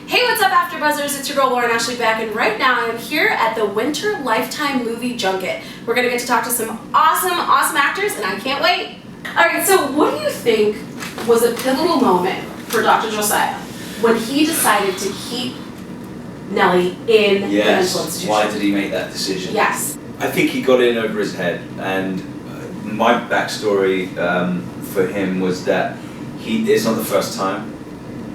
Hey, what's up, AfterBuzzers? It's your girl, Lauren Ashley Beck, and right now I'm here at the Winter Lifetime Movie Junket. We're gonna get to talk to some awesome actors, and I can't wait. All right, so what do you think was a pivotal moment for Dr. Josiah when he decided to keep Nellie in the mental institution? Why did he make that decision? Yes. I think he got in over his head, and my backstory for him was that it's not the first time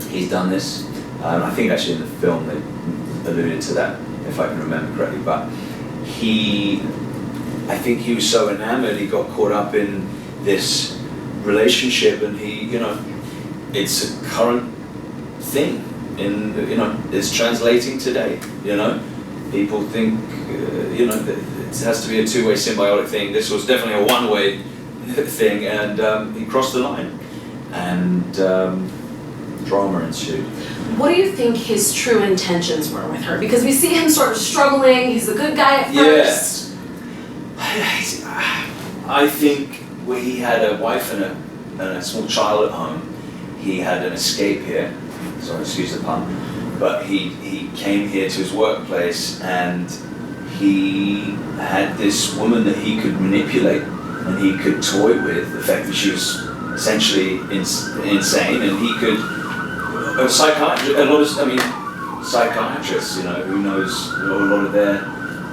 he's done this. I think actually in the film they alluded to that, if I can remember correctly, but I think he was so enamored, he got caught up in this relationship, and it's a current thing it's translating today, people think, it has to be a two-way symbiotic thing. This was definitely a one-way thing, and he crossed the line, and drama ensued. What do you think his true intentions were with her? Because we see him sort of struggling, he's a good guy at first. I think when he had a wife and a small child at home, he had an escape here, sorry, excuse the pun, but he came here to his workplace, and he had this woman that he could manipulate and he could toy with, the fact that she was essentially insane, and he could psychiatrists, who knows a lot of their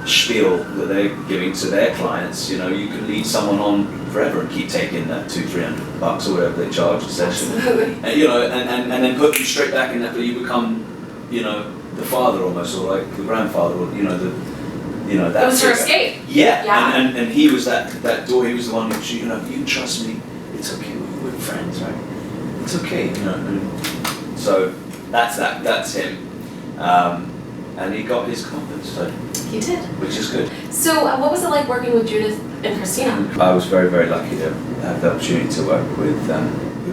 spiel that they're giving to their clients. You can lead someone on forever and keep taking that $200-300 or whatever they charge, essentially. And and then put them straight back in that, but you become, the father almost, or like the grandfather, or that. It was her escape. Yeah. And he was that door. He was the one who, you trust me. It's okay. We're friends, right? It's okay, So that's him, and he got his confidence. So he did, which is good. So what was it like working with Judith and Christina? I was very, very lucky to have the opportunity to work with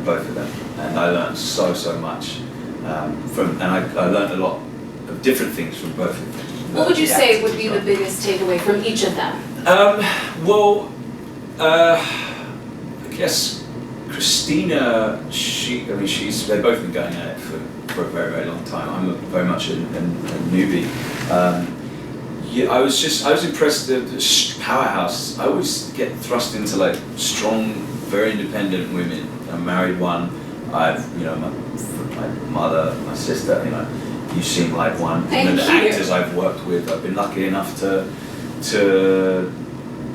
both of them, and I learned so much and I learned a lot of different things from both of them. What would you say would be the biggest takeaway from each of them? I guess Christina, they've both been going at it for a very, very long time. I'm very much a newbie. I was impressed with the powerhouse. I always get thrust into like strong, very independent women. I'm married one. I've, my mother, my sister, you seem like one. The actors I've worked with, I've been lucky enough to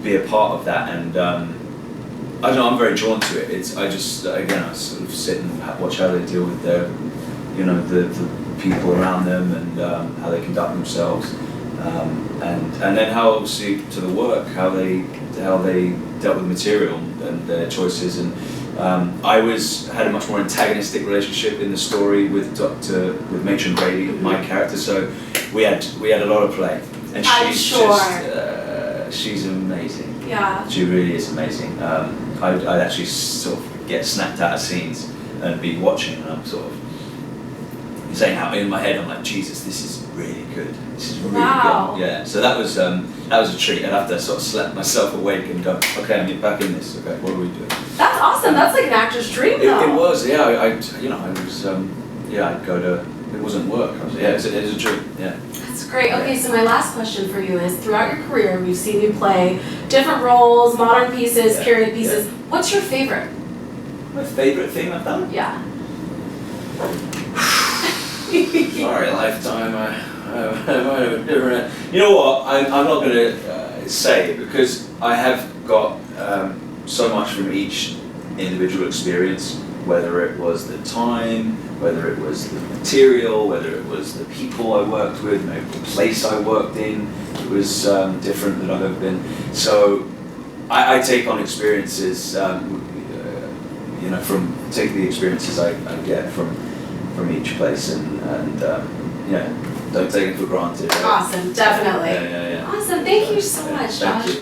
be a part of that, and I don't know, I'm very drawn to it. I sort of sit and watch how they deal with their, the people around them, and how they conduct themselves, and then how, obviously, to the work, how they dealt with material and their choices. And I had a much more antagonistic relationship in the story with Matron Brady, my character. So we had a lot of play, and she's amazing. Yeah. She really is amazing. I'd actually sort of get snapped out of scenes and be watching, and I'm sort of saying how in my head I'm like, Jesus, this is really good. This is really good. Yeah. So that was a treat. I'd have to sort of slap myself awake and go, okay, I'm back in this. Okay, what are we doing? That's awesome. That's like an actor's dream, though. It was. Yeah. I'd go to. It wasn't work. It was a dream. Yeah. That's great. Okay, so my last question for you is, throughout your career, we've seen you play different roles, modern pieces, period pieces. Yeah. What's your favorite? My favorite thing I've done? Yeah. Sorry, Lifetime. I might have different. You know what? I'm not going to say it, because I have got so much from each individual experience, whether it was the time, whether it was the material, whether it was the people I worked with, maybe the place I worked in. It was different than I've ever been. So I take on experiences, take the experiences I get from each place, and don't take it for granted. Right? Awesome, definitely. Yeah. Awesome, thank you so much, Josh. Thank you.